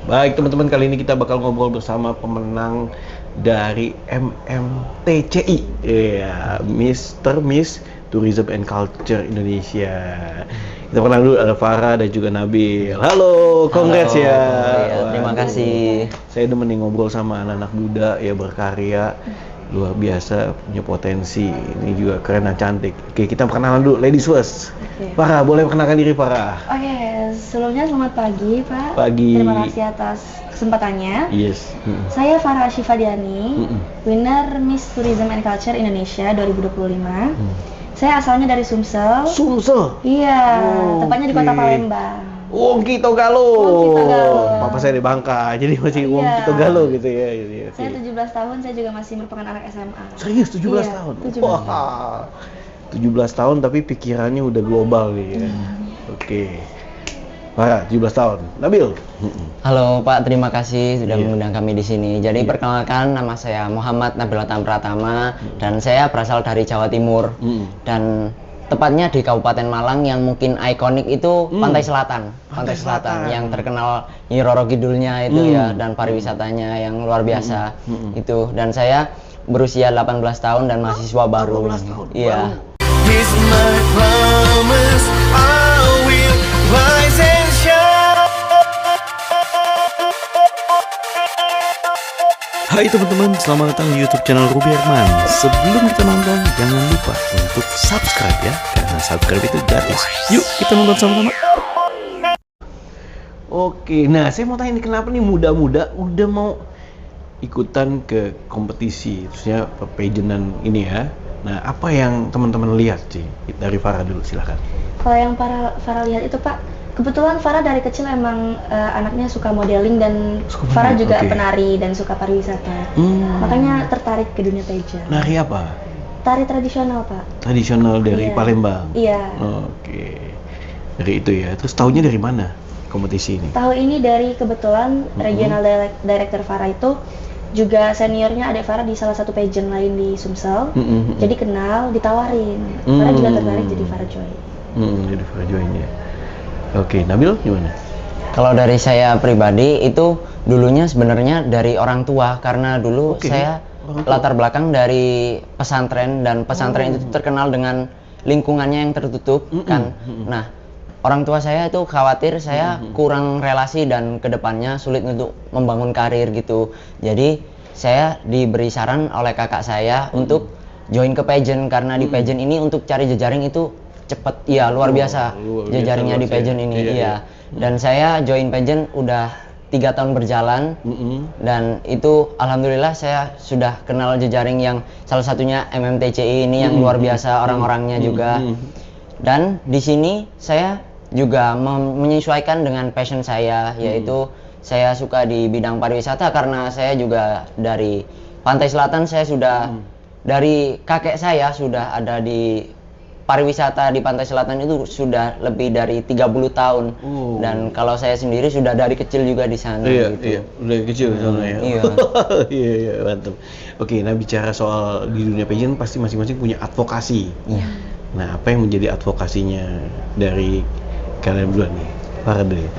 Baik teman-teman, kali ini kita bakal ngobrol bersama pemenang dari MMTCI, ya, Mr. Miss Tourism and Culture Indonesia. Kita kenal dulu, ada Farah dan juga Nabil. Halo, congrats ya. Ya, terima kasih. Saya demen nih ngobrol sama anak-anak muda ya, berkarya, luar biasa, punya potensi. Ini juga keren dan cantik. Oke, kita perkenalan dulu, ladies first. Farah, boleh perkenalkan diri Farah? Oke, sebelumnya selamat pagi Pak. Pagi. Terima kasih atas kesempatannya. Yes. Saya Farah Ashifadiani, winner Miss Tourism and Culture Indonesia 2025. Saya asalnya dari Sumsel. Sumsel? Iya, tepatnya di kota Oke. Palembang. Wongki Togalo. Wongki Togalo. Papa saya di Bangka, jadi masih Iya. Wongki Togalo gitu ya. Gitu ya. Saya 17 tahun, saya juga masih merupakan anak SMA. Serius 17 Iya, tahun? 17 Wah, 17 tahun tapi pikirannya udah global nih ya. Oke. Farah, 17 tahun. Nabil? Halo Pak, terima kasih sudah Iya. mengundang kami di sini. Jadi perkenalkan, nama saya Muhammad Nabil Atam Pratama dan saya berasal dari Jawa Timur. Dan tepatnya di Kabupaten Malang yang mungkin ikonik itu Pantai Selatan. Pantai Selatan yang terkenal Nyi Roro Kidulnya itu ya, dan pariwisatanya yang luar biasa itu. Dan saya berusia 18 tahun dan mahasiswa baru. 18 tahun, Iya. Here's my promise, I will rise and shine. Hai teman-teman, selamat datang di YouTube channel Ruby Herman. Sebelum kita nonton, jangan lupa untuk subscribe ya, karena subscribe itu gratis. Yuk kita nonton sama-sama. Oke, nah saya mau tanya nih, kenapa nih muda-muda udah mau ikutan ke kompetisi, terusnya pageantan ini ya. Nah, apa yang teman-teman lihat sih? Dari Farah dulu, silakan. Kalau yang Farah lihat itu Pak, kebetulan Farah dari kecil emang anaknya suka modeling dan Suka Farah modeling, juga oke. penari dan suka pariwisata. Makanya tertarik ke dunia pageant. Nari apa? Tari tradisional Pak. Tradisional dari Iya. Palembang? Iya. Oke. Dari itu ya. Terus tahunya dari mana kompetisi ini? Tahu ini dari kebetulan regional director Farah itu juga seniornya adik Farah di salah satu pageant lain di Sumsel. Jadi kenal, ditawarin. Farah juga tertarik jadi Farah Joy. Jadi Farah join ya. Oke, Nabil gimana? Kalau dari saya pribadi itu dulunya sebenarnya dari orang tua, karena dulu Oke, saya orang tua. latar belakang dari pesantren, dan pesantren itu terkenal dengan lingkungannya yang tertutup kan. Nah, orang tua saya itu khawatir saya kurang relasi dan kedepannya sulit untuk membangun karir gitu. Jadi saya diberi saran oleh kakak saya untuk join ke pageant, karena di pageant ini untuk cari jejaring itu cepet, ya luar biasa luar biasa jejaringnya di luas ya. pageant ini. Iya, Iya. Dan saya join pageant udah 3 tahun berjalan, dan itu alhamdulillah saya sudah kenal jejaring yang salah satunya MMTCI ini yang luar biasa orang-orangnya juga. Dan di sini saya juga menyesuaikan dengan passion saya, yaitu saya suka di bidang pariwisata, karena saya juga dari Pantai Selatan. Saya sudah dari kakek saya sudah ada di pariwisata di Pantai Selatan itu sudah lebih dari 30 tahun. Dan kalau saya sendiri sudah dari kecil juga di sana gitu. Iya, udah kecil sana ya. Iya. Iya, mantap. Oke, nah bicara soal di dunia pageant pasti masing-masing punya advokasi. Iya. Nah, apa yang menjadi advokasinya dari kalian berdua nih? Farah dulu ya.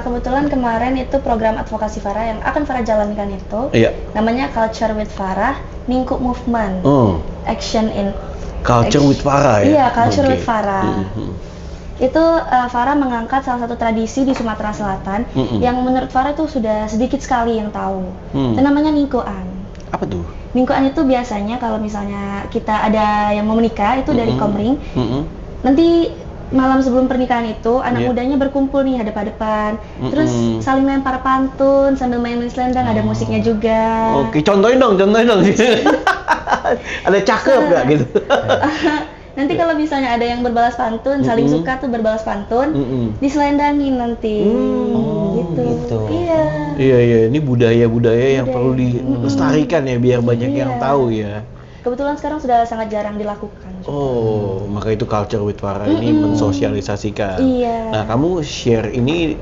Kebetulan kemarin itu program advokasi Farah yang akan Farah jalankan itu Iya. namanya Culture with Farah, Ningkup Movement, Oh, Action in Culture with Farah ya? Iya, Culture Oke. with Farah. Itu Farah mengangkat salah satu tradisi di Sumatera Selatan yang menurut Farah itu sudah sedikit sekali yang tahu. Itu namanya ningkoan. Apa tuh? Ningkoan itu biasanya kalau misalnya kita ada yang mau menikah itu dari Komring. Nanti malam sebelum pernikahan itu anak Iya. mudanya berkumpul nih hadap-hadapan. Terus saling lempar pantun sambil main selendang, ada musiknya juga. Oke, contohin dong. Ada cakep nggak gitu? Nanti kalau misalnya ada yang berbalas pantun, saling suka tuh berbalas pantun, diselendangin nanti. Gitu. Iya. Iya, ini budaya-budaya yang perlu dilestarikan ya, biar banyak yang Iya. tahu ya. Kebetulan sekarang sudah sangat jarang dilakukan. Oh, maka itu Culture with Farah ini mensosialisasikan. Iya. Nah, kamu share ini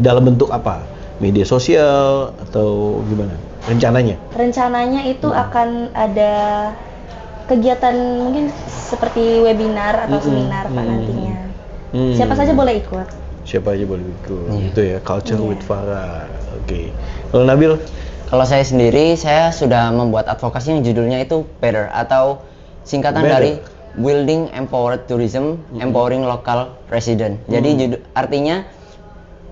dalam bentuk apa? Media sosial atau gimana? Rencananya? Rencananya itu akan ada kegiatan mungkin seperti webinar atau seminar Pak nantinya. Siapa saja boleh ikut. siapa aja boleh ikut. Iya. Itu ya, Culture with Farah. Oke. Kalau Nabil? Kalau saya sendiri, saya sudah membuat advokasi yang judulnya itu Better atau singkatan Better. dari Building Empowered Tourism, Empowering Local Resident. Jadi artinya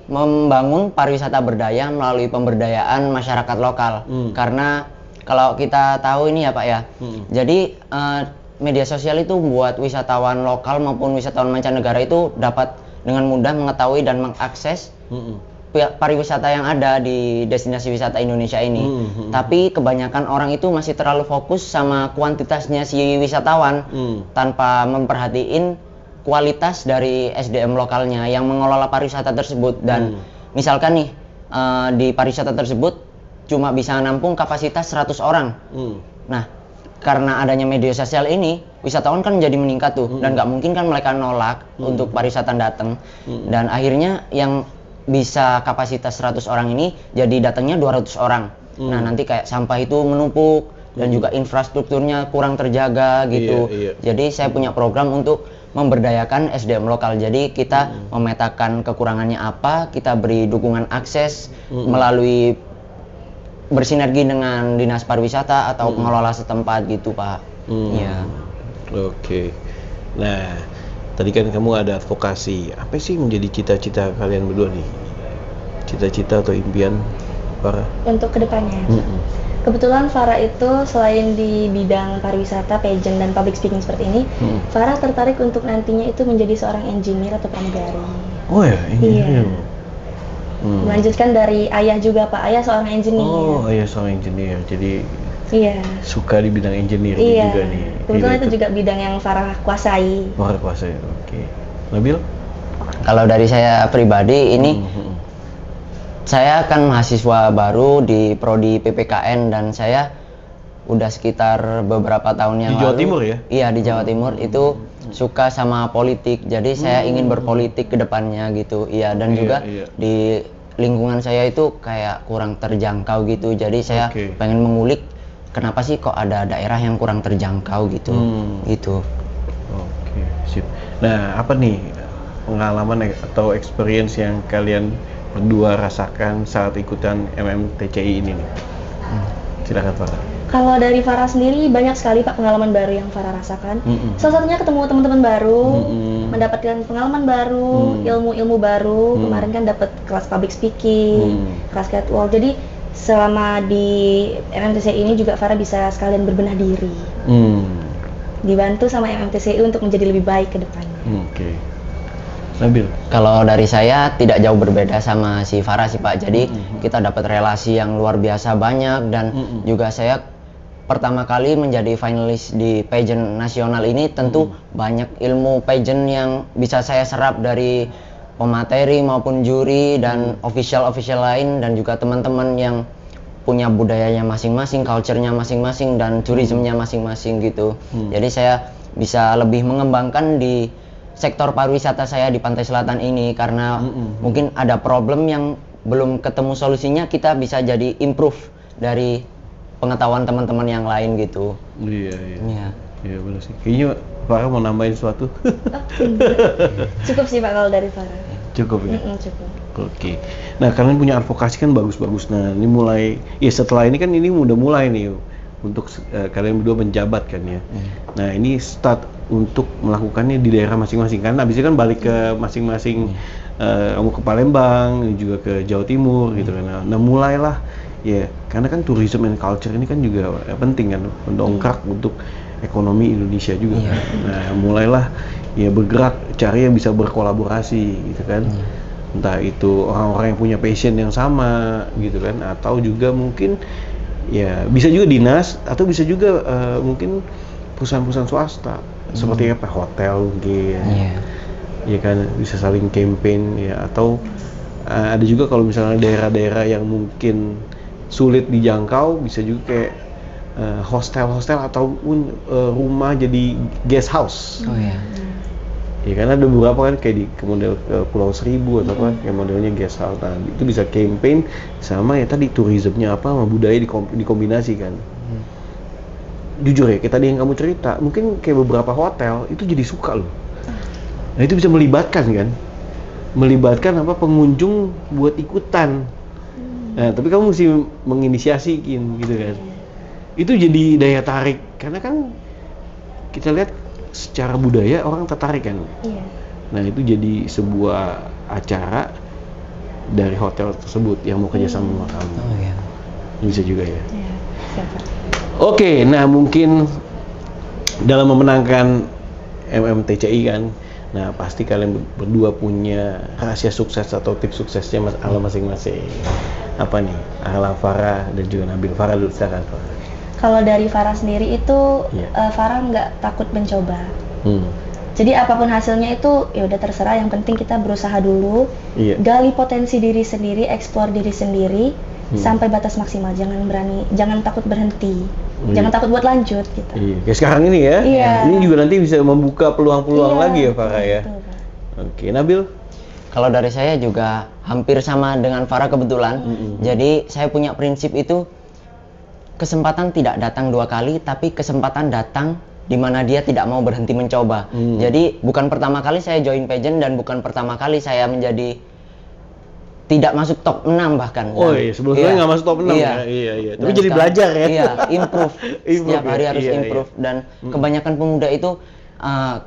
membangun pariwisata berdaya melalui pemberdayaan masyarakat lokal. Karena kalau kita tahu ini ya Pak ya, jadi media sosial itu buat wisatawan lokal maupun wisatawan mancanegara itu dapat dengan mudah mengetahui dan mengakses pariwisata yang ada di destinasi wisata Indonesia ini. Tapi kebanyakan orang itu masih terlalu fokus sama kuantitasnya si wisatawan tanpa memperhatiin kualitas dari SDM lokalnya yang mengelola pariwisata tersebut. Dan misalkan nih di pariwisata tersebut cuma bisa nampung kapasitas 100 orang. Nah, karena adanya media sosial ini, wisatawan kan jadi meningkat tuh, dan nggak mungkin kan mereka nolak untuk pariwisata datang. Dan akhirnya yang bisa kapasitas 100 orang ini jadi datangnya 200 orang. Nah, nanti kayak sampah itu menumpuk dan juga infrastrukturnya kurang terjaga gitu. Jadi saya punya program untuk memberdayakan SDM lokal. Jadi kita memetakan kekurangannya apa, kita beri dukungan akses melalui bersinergi dengan dinas pariwisata atau pengelola setempat gitu Pak. Iya. Oke. Nah, tadi kan kamu ada advokasi. Apa sih menjadi cita-cita kalian berdua nih? Cita-cita atau impian Farah? Untuk kedepannya. Kebetulan Farah itu selain di bidang pariwisata, pageant dan public speaking seperti ini, Farah tertarik untuk nantinya itu menjadi seorang engineer atau pramugari. Oh ya, Iya. Melanjutkan dari ayah juga Pak, ayah seorang engineer. Oh, ayah seorang engineer. Jadi Iya. suka di bidang engineer Iya. juga nih. Kebetulan itu juga bidang yang Farah kuasai. Farah kuasai. Oke. Nabil? Kalau dari saya pribadi ini saya kan mahasiswa baru di prodi PPKN dan saya udah sekitar beberapa tahun yang Di Jawa lalu. Timur ya? Iya, di Jawa Timur itu suka sama politik. Jadi saya ingin berpolitik ke depannya gitu. Iya, dan juga di lingkungan saya itu kayak kurang terjangkau gitu. Jadi saya pengen mengulik kenapa sih kok ada daerah yang kurang terjangkau gitu. Gitu. Oke, sip. Nah, apa nih pengalaman atau experience yang kalian berdua rasakan saat ikutan MMTCI ini nih? Silakan Farah. Kalau dari Farah sendiri banyak sekali Pak pengalaman baru yang Farah rasakan. Salah satunya ketemu teman-teman baru, mendapatkan pengalaman baru, ilmu-ilmu baru. Kemarin kan dapat kelas public speaking, kelas catwalk. Jadi selama di MMTCI ini juga Farah bisa sekalian berbenah diri. Dibantu sama MMTCI untuk menjadi lebih baik ke depannya. Oke. Nabil? Kalau dari saya tidak jauh berbeda sama si Farah sih Pak. Jadi kita dapat relasi yang luar biasa banyak dan juga saya pertama kali menjadi finalis di pageant nasional ini tentu banyak ilmu pageant yang bisa saya serap dari pemateri maupun juri dan official lain dan juga teman-teman yang punya budayanya masing-masing, culture-nya masing-masing dan tourismnya masing-masing gitu. Jadi saya bisa lebih mengembangkan di sektor pariwisata saya di Pantai Selatan ini karena mungkin ada problem yang belum ketemu solusinya, kita bisa jadi improve dari pengetahuan teman-teman yang lain gitu. Iya benar sih. Kayaknya Farah mau nambahin sesuatu. Cukup sih Pak kalau dari Farah. Cukup ya? Cukup. Oke. Nah, kalian punya advokasi kan bagus-bagus. Nah, ini mulai, ya setelah ini kan ini udah mulai nih untuk kalian berdua menjabat kan ya. Nah, ini start untuk melakukannya di daerah masing-masing kan. Habis itu kan balik ke masing-masing, kamu ke Palembang, juga ke Jawa Timur gitu kan. Nah, mulailah ya, karena kan tourism and culture ini kan juga penting kan, mendongkrak untuk ekonomi Indonesia juga. Nah, mulailah ya bergerak, cari yang bisa berkolaborasi gitu kan. Entah itu orang-orang yang punya passion yang sama gitu kan, atau juga mungkin ya bisa juga dinas atau bisa juga mungkin perusahaan-perusahaan swasta seperti apa, hotel mungkin. Ya kan, bisa saling campaign ya, atau ada juga kalau misalnya daerah-daerah yang mungkin sulit dijangkau bisa juga kayak hostel-hostel ataupun rumah jadi guest house. Ya kan ada beberapa kan kayak di model Pulau Seribu atau apa kayak modelnya guest house. Nah, itu bisa campaign sama ya tadi tourismnya apa sama budaya dikombinasikan. Jujur ya, kayak tadi yang kamu cerita, mungkin kayak beberapa hotel itu jadi suka loh. Nah, itu bisa melibatkan kan. melibatkan pengunjung buat ikutan. Nah, tapi kamu mesti menginisiasikan gitu kan. Itu jadi daya tarik karena kan kita lihat secara budaya orang tertarik kan. Iya. Nah, itu jadi sebuah acara dari hotel tersebut yang mau kerjasama sama kamu. Oh iya. Bisa juga ya. Iya, siap, Pak. Oke, nah mungkin dalam memenangkan MMTCI kan, nah pasti kalian berdua punya rahasia sukses atau tips suksesnya ala masing-masing. Apa nih? Ala Farah dan juga Nabil. Farah dulu, silakan Farah. Kalau dari Farah sendiri itu, Iya. Farah nggak takut mencoba. Jadi apapun hasilnya itu ya udah terserah, yang penting kita berusaha dulu, Iya. gali potensi diri sendiri, eksplor diri sendiri sampai batas maksimal. Jangan takut berhenti, jangan takut buat lanjut gitu. Iya, kayak sekarang ini ya. Iya. Ini juga nanti bisa membuka peluang-peluang Iya, lagi ya Farah ya. betul, Pak. Oke, Nabil. Kalau dari saya juga hampir sama dengan Farah kebetulan. Jadi saya punya prinsip itu, kesempatan tidak datang 2 kali, tapi kesempatan datang di mana dia tidak mau berhenti mencoba. Jadi bukan pertama kali saya join pageant dan bukan pertama kali saya menjadi tidak masuk top 6 bahkan. Oh iya, sebelumnya nggak masuk top 6 iya. ya. Iya, iya. Tapi Dan jadi sekarang- belajar ya. Iya, improve. Improve Setiap hari ya. harus Iya, improve. Dan kebanyakan pemuda itu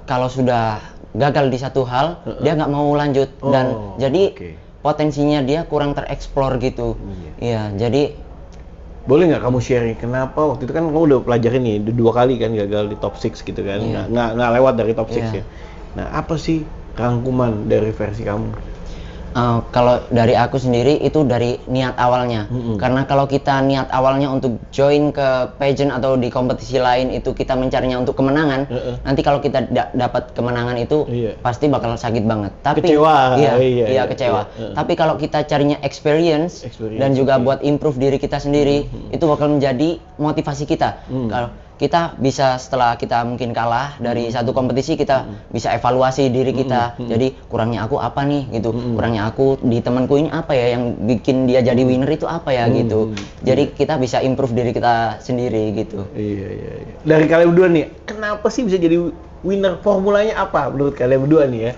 kalau sudah gagal di satu hal, dia nggak mau lanjut. Dan Oh, jadi oke. potensinya dia kurang tereksplor gitu. Iya, jadi Boleh nggak kamu sharing kenapa waktu itu kan kamu udah pelajarin nih 2 kali kan gagal di top 6 gitu kan, Iya. nggak lewat dari top 6 Iya. ya. Nah, apa sih rangkuman dari versi kamu? kalau dari aku sendiri itu dari niat awalnya. Karena kalau kita niat awalnya untuk join ke pageant atau di kompetisi lain itu kita mencarinya untuk kemenangan, nanti kalau kita tidak dapat kemenangan itu Iya. pasti bakal sakit banget. Tapi Kecewa. Iya, Iya, iya, kecewa. iya. Tapi kalau kita carinya experience dan juga buat improve diri kita sendiri, itu bakal menjadi motivasi kita. Kalau kita bisa, setelah kita mungkin kalah dari satu kompetisi, kita bisa evaluasi diri kita. Jadi kurangnya aku apa nih gitu, kurangnya aku di temanku ini apa ya yang bikin dia jadi winner itu apa ya gitu. Jadi kita bisa improve diri kita sendiri gitu. Iya, iya, iya. Dari kalian berdua nih, kenapa sih bisa jadi winner? Formulanya apa menurut kalian berdua nih ya?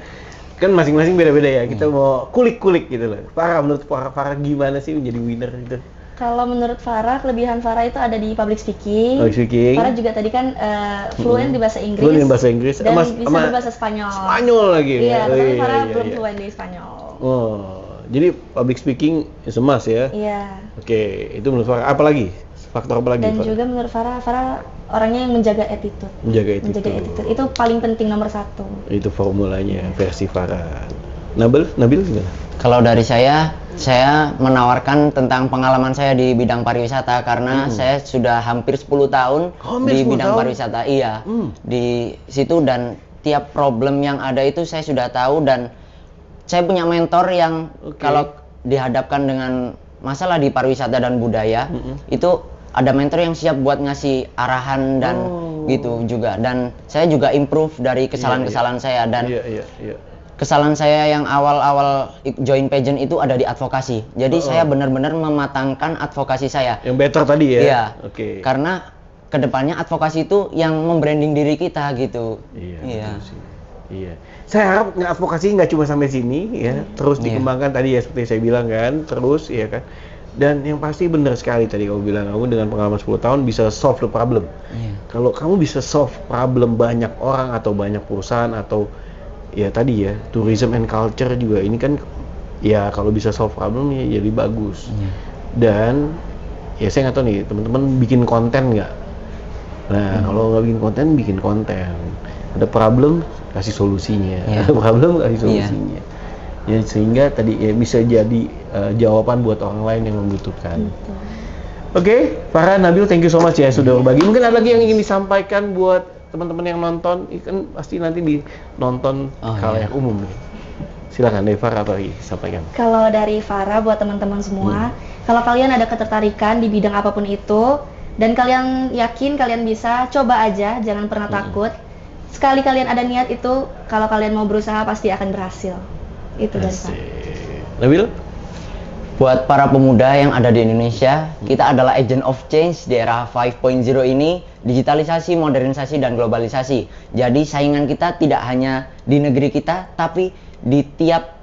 Kan masing-masing beda-beda ya. Kita mau kulik-kulik gitu loh. Farah, menurut Farah gimana sih menjadi winner gitu? Kalau menurut Farah, kelebihan Farah itu ada di public speaking. Public speaking. Farah juga tadi kan fluent di bahasa Inggris. Fluent di bahasa Inggris. Dan Mas- bisa sama berbahasa Spanyol. Spanyol lagi. Iya, Oh, tapi iya, Farah iya, belum iya. fluent di Spanyol. Oh, jadi public speaking is a must ya? Iya. Oke, itu menurut Farah. Apa lagi? Faktor apa lagi? Dan Farah? juga menurut Farah orangnya yang menjaga attitude. Menjaga itu. Menjaga attitude itu paling penting, nomor 1. Itu formulanya versi Farah. Nabil gimana? Kalau dari saya menawarkan tentang pengalaman saya di bidang pariwisata karena saya sudah hampir 10 tahun Hampir di 10 bidang tahun? pariwisata. Iya. Di situ, dan tiap problem yang ada itu saya sudah tahu, dan saya punya mentor yang kalau dihadapkan dengan masalah di pariwisata dan budaya, itu ada mentor yang siap buat ngasih arahan dan gitu juga. Dan saya juga improve dari kesalahan-kesalahan saya, dan Iya. kesalahan saya yang awal-awal join pageant itu ada di advokasi. Jadi saya benar-benar mematangkan advokasi saya. Yang better tadi ya? Iya. Oke. Karena kedepannya advokasi itu yang membranding diri kita gitu. Iya. Iya. betul sih. Iya. Saya harap advokasi nggak cuma sampai sini ya, terus Iya. dikembangkan tadi ya seperti saya bilang kan, terus ya kan. Dan yang pasti benar sekali tadi kamu bilang, kamu dengan pengalaman 10 tahun bisa solve the problem. Iya. Kalau kamu bisa solve problem banyak orang atau banyak perusahaan atau ya tadi ya, tourism and culture juga ini kan ya kalau bisa solve problem ya jadi bagus. Dan ya saya nggak tahu nih teman-teman bikin konten nggak? Nah kalau nggak bikin konten, ada problem kasih solusinya, Iya. ada problem kasih solusinya. Ya sehingga tadi ya bisa jadi jawaban buat orang lain yang membutuhkan. Oke, Farah, Nabil, thank you so much ya sudah berbagi. Mungkin ada lagi yang ingin disampaikan buat teman-teman yang nonton, ini kan pasti nanti nonton khalayak umum nih. Silakan deh Farah, apa lagi sampaikan? Kalau dari Farah buat teman-teman semua, kalau kalian ada ketertarikan di bidang apapun itu dan kalian yakin kalian bisa, coba aja, jangan pernah takut. Sekali kalian ada niat itu, kalau kalian mau berusaha pasti akan berhasil. Itu dari Farah. Nabil? Buat para pemuda yang ada di Indonesia, kita adalah agent of change di era 5.0 ini, digitalisasi, modernisasi, dan globalisasi. Jadi saingan kita tidak hanya di negeri kita, tapi di tiap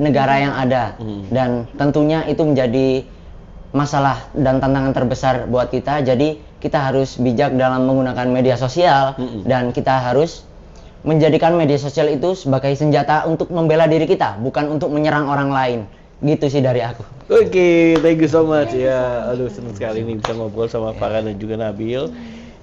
negara yang ada. Dan tentunya itu menjadi masalah dan tantangan terbesar buat kita. Jadi kita harus bijak dalam menggunakan media sosial dan kita harus menjadikan media sosial itu sebagai senjata untuk membela diri kita, bukan untuk menyerang orang lain. Gitu sih dari aku. Oke, thank you so much ya. Aduh, senang sekali nih bisa ngobrol sama Farhan dan juga Nabil.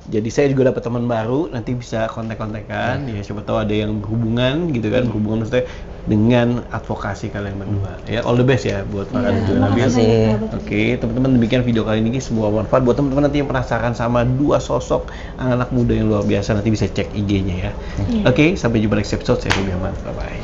Jadi saya juga dapat teman baru, nanti bisa kontak-kontakan. Ya siapa tahu ada yang berhubungan gitu kan, berhubungan maksudnya dengan advokasi kalian berdua. Ya, all the best ya buat Farhan dan juga Nabil. Oke, teman-teman, demikian video kali ini sebuah manfaat buat teman-teman nanti yang penasaran sama dua sosok anak-anak muda yang luar biasa, nanti bisa cek IG-nya ya. Oke, sampai jumpa next episode. Saya Ruby Ahmad. Bye bye.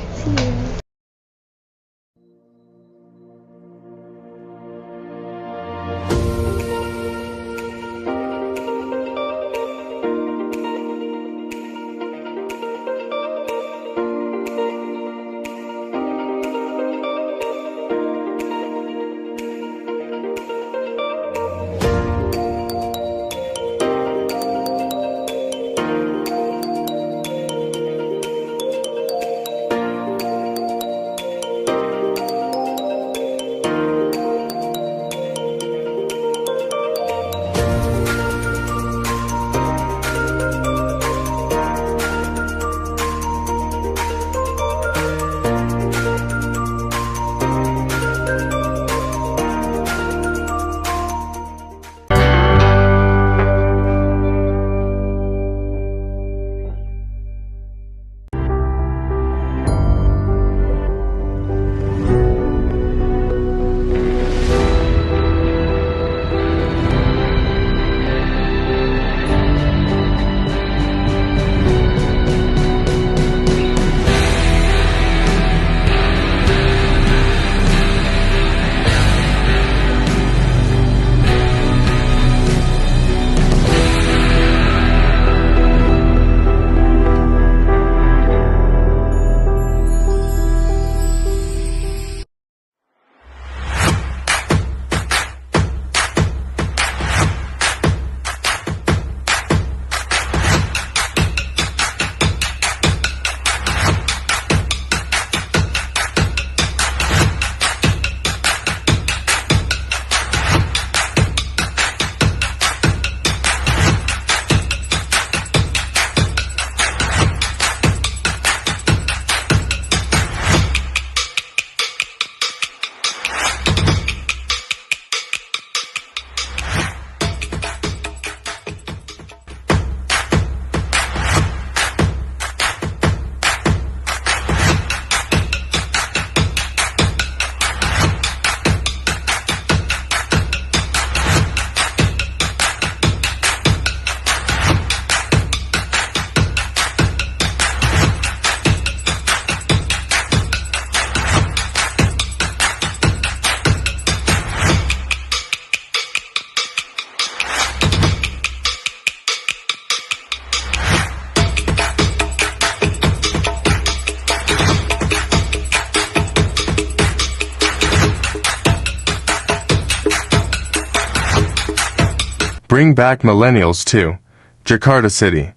Bring back millennials to Jakarta City.